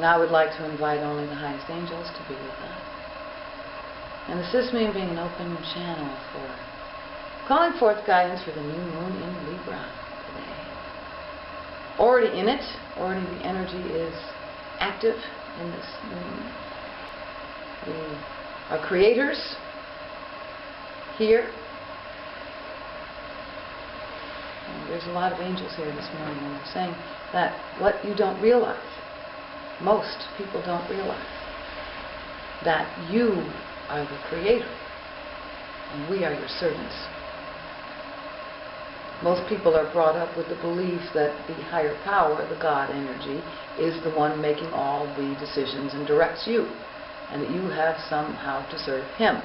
And I would like to invite only the highest angels to be with us. And assist me in being an open channel for calling forth guidance for the new moon in Libra today. Already in it, already the energy is active in this moon. We are creators here. And there's a lot of angels here this morning, and they're saying that what you don't realize, most people don't realize, that you are the creator and we are your servants. Most people are brought up with the belief that the higher power, the God energy, is the one making all the decisions and directs you, and that you have somehow to serve him.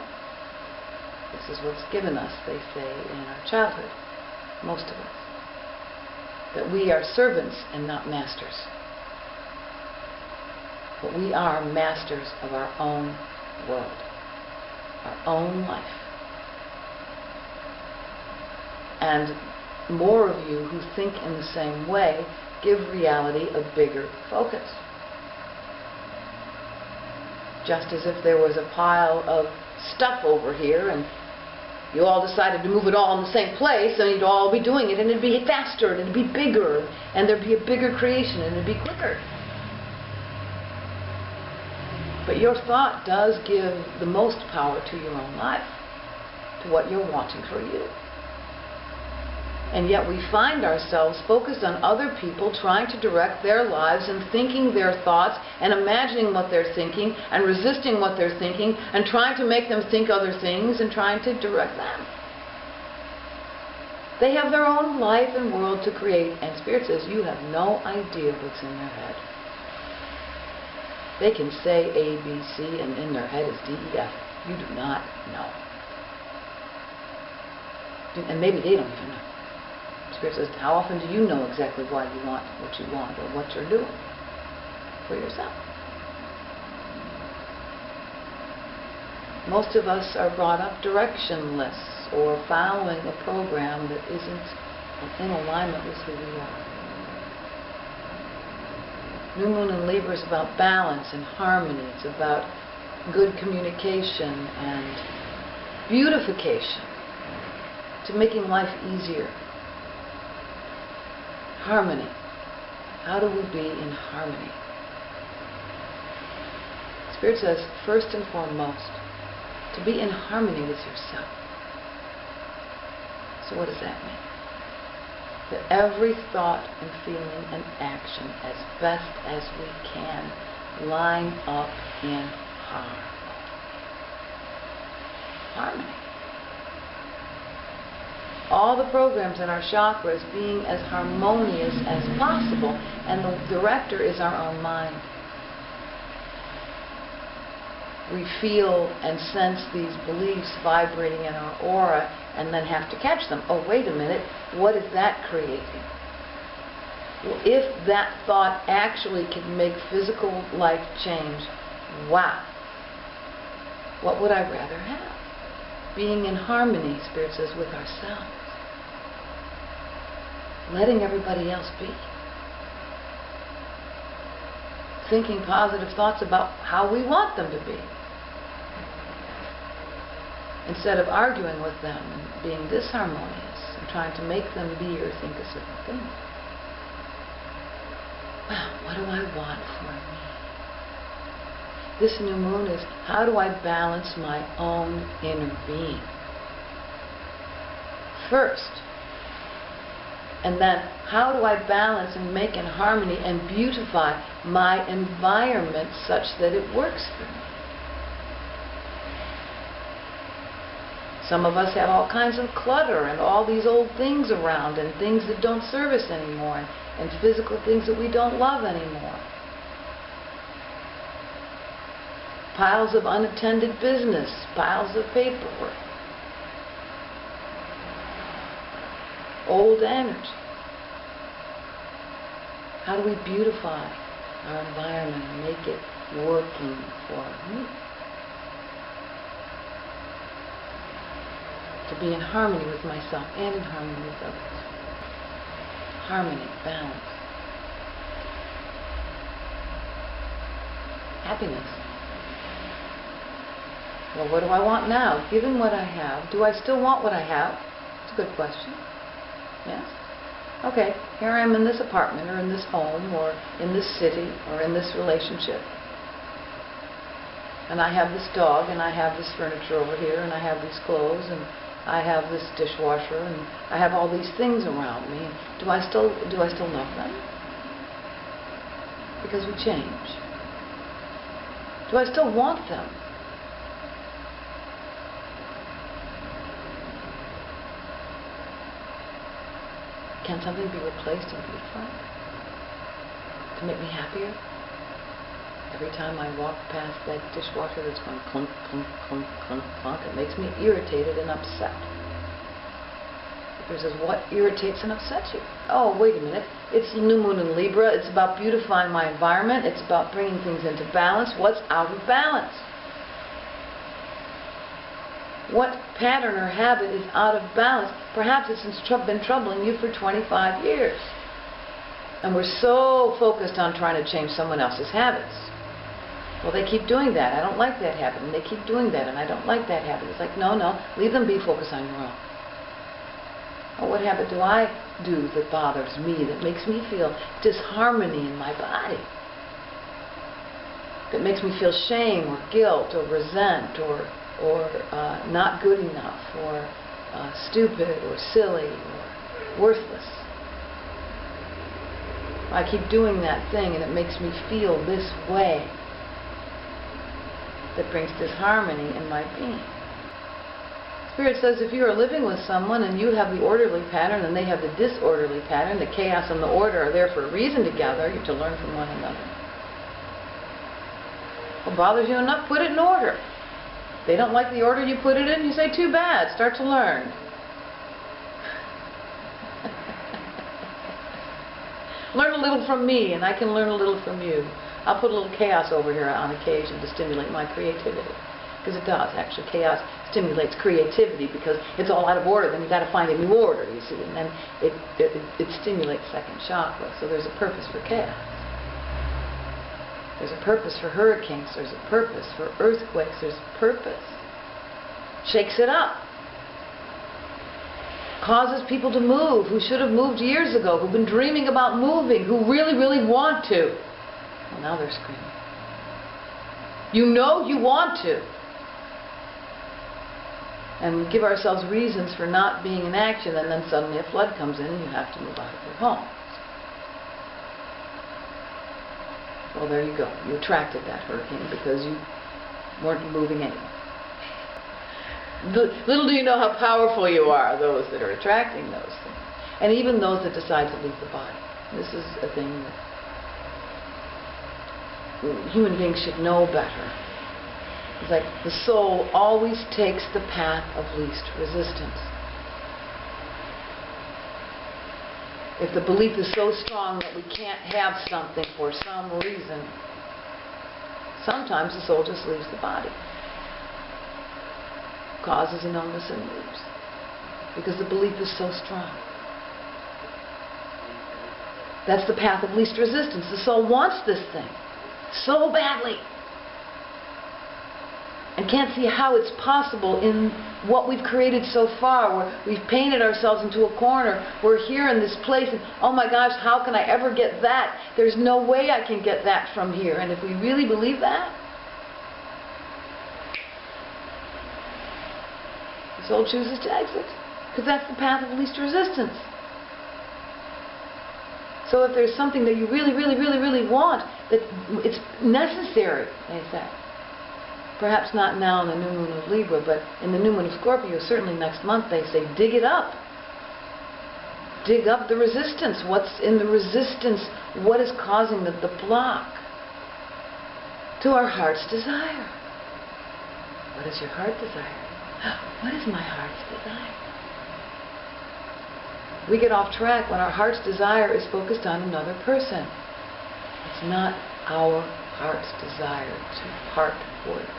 This is what's given us, they say, in our childhood, most of us. That we are servants and not masters. But we are masters of our own world, our own life. And more of you who think in the same way give reality a bigger focus. Just as if there was a pile of stuff over here and you all decided to move it all in the same place, and you'd all be doing it, and it'd be faster, and it'd be bigger, and there'd be a bigger creation, and it'd be quicker. But your thought does give the most power to your own life, to what you're wanting for you. And yet we find ourselves focused on other people trying to direct their lives and thinking their thoughts and imagining what they're thinking and resisting what they're thinking and trying to make them think other things and trying to direct them. They have their own life and world to create, and Spirit says you have no idea what's in their head. They can say A, B, C, and in their head is D, E, F. You do not know. And maybe they don't even know. Spirit says, how often do you know exactly why you want what you want or what you're doing for yourself? Most of us are brought up directionless or following a program that isn't in alignment with who we are. New Moon in Libra is about balance and harmony. It's about good communication and beautification, to making life easier. Harmony. How do we be in harmony? Spirit says, first and foremost, to be in harmony with yourself. So what does that mean? That every thought and feeling and action, as best as we can, line up in harmony. All the programs in our chakras being as harmonious as possible, and the director is our own mind. We feel and sense these beliefs vibrating in our aura and then have to catch them. Oh, wait a minute, what is that creating? Well, if that thought actually can make physical life change, wow, what would I rather have? Being in harmony, Spirit says, with ourselves. Letting everybody else be. Thinking positive thoughts about how we want them to be. Instead of arguing with them and being disharmonious and trying to make them be or think a certain thing. Well, what do I want for me? This new moon is, how do I balance my own inner being? First. And then, how do I balance and make in harmony and beautify my environment such that it works for me? Some of us have all kinds of clutter and all these old things around and things that don't serve us anymore and physical things that we don't love anymore. Piles of unattended business, piles of paperwork. Old energy. How do we beautify our environment and make it working for me? To be in harmony with myself and in harmony with others. Harmony, balance. happiness. Well, what do I want now? Given what I have, do I still want what I have? It's a good question. Yes? Okay, here I am in this apartment, or in this home, or in this city, or in this relationship. And I have this dog, and I have this furniture over here, and I have these clothes, and I have this dishwasher, and I have all these things around me. Do I still love them? Because we change. Do I still want them? Can something be replaced and beautified to make me happier? Every time I walk past that dishwasher that's going clunk, clunk, clunk, clunk, clunk, it makes me irritated and upset. Because what irritates and upsets you? Oh, wait a minute. It's the new moon in Libra. It's about beautifying my environment. It's about bringing things into balance. What's out of balance? What pattern or habit is out of balance? Perhaps it's been troubling you for 25 years. And we're so focused on trying to change someone else's habits. Well, they keep doing that. I don't like that habit. And they keep doing that. And I don't like that habit. It's like, no, leave them be. Focus on your own. Or what habit do I do that bothers me, that makes me feel disharmony in my body? That makes me feel shame or guilt or resent or not good enough or stupid or silly or worthless. I keep doing that thing and it makes me feel this way. That brings disharmony in my being. Spirit says if you are living with someone and you have the orderly pattern and they have the disorderly pattern, the chaos and the order are there for a reason together. You have to learn from one another. What bothers you enough, put it in order. If they don't like the order you put it in, you say, too bad, start to learn. Learn a little from me and I can learn a little from you. I'll put a little chaos over here on occasion to stimulate my creativity. Because it does, actually. Chaos stimulates creativity because it's all out of order. Then you've got to find a new order, you see. And then it stimulates second chakra. So there's a purpose for chaos. There's a purpose for hurricanes. There's a purpose for earthquakes. There's a purpose. Shakes it up. Causes people to move who should have moved years ago, who've been dreaming about moving, who really, really want to. Well, now they're screaming. You know you want to. And we give ourselves reasons for not being in action, and then suddenly a flood comes in and you have to move out of your home. Well, there you go. You attracted that hurricane because you weren't moving anyway. Little do you know how powerful you are, those that are attracting those things. And even those that decide to leave the body. This is a thing that human beings should know better. It's like the soul always takes the path of least resistance. If the belief is so strong that we can't have something for some reason, sometimes the soul just leaves the body. Causes an illness and leaves. Because the belief is so strong. That's the path of least resistance. The soul wants this thing so badly. And can't see how it's possible in what we've created so far, where we've painted ourselves into a corner. We're here in this place, and oh my gosh, how can I ever get that? There's no way I can get that from here. And if we really believe that, the soul chooses to exit, because that's the path of least resistance. So if there's something that you really, really, really, really want, that it's necessary, they say. Perhaps not now in the new moon of Libra, but in the new moon of Scorpio, certainly next month, they say, dig it up. Dig up the resistance. What's in the resistance? What is causing the block to our heart's desire? What is your heart desire? What is my heart's desire? We get off track when our heart's desire is focused on another person. It's not our heart's desire to part for them.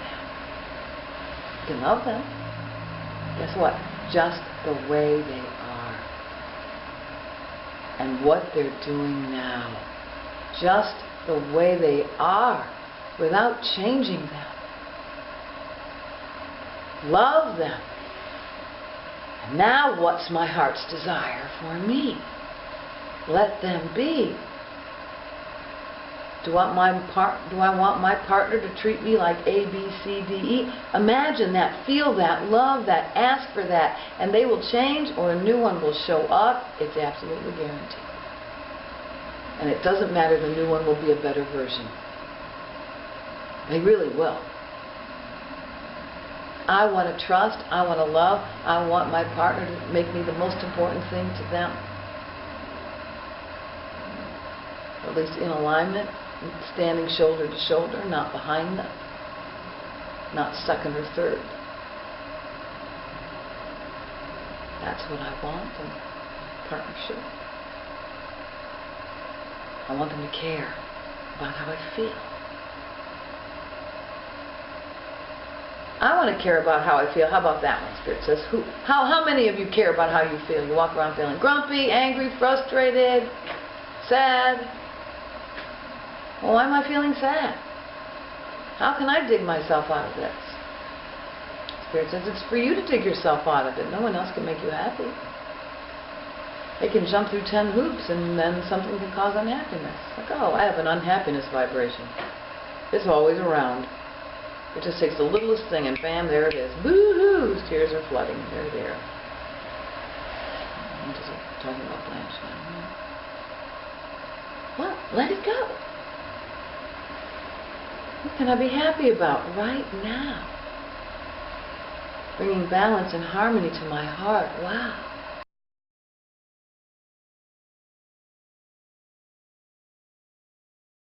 You can love them. Guess what? Just the way they are. And what they're doing now. Just the way they are without changing them. Love them. And now what's my heart's desire for me? Let them be. Do I want my partner to treat me like A, B, C, D, E? Imagine that, feel that, love that, ask for that, and they will change or a new one will show up. It's absolutely guaranteed. And it doesn't matter, the new one will be a better version. They really will. I want to trust, I want to love, I want my partner to make me the most important thing to them. At least in alignment, standing shoulder to shoulder, not behind them, not second or third. That's what I want in partnership. I want them to care about how I feel. I want to care about how I feel. How about that one? Spirit says, how many of you care about how you feel? You walk around feeling grumpy, angry, frustrated, sad. Well, why am I feeling sad? How can I dig myself out of this? Spirit says it's for you to dig yourself out of it. No one else can make you happy. They can jump through 10 hoops and then something can cause unhappiness. Like, oh, I have an unhappiness vibration. It's always around. It just takes the littlest thing and bam, there it is. Boo-hoo! Tears are flooding. They're there. I'm just talking about Blanche now. Well, let it go. What can I be happy about right now? Bringing balance and harmony to my heart. Wow.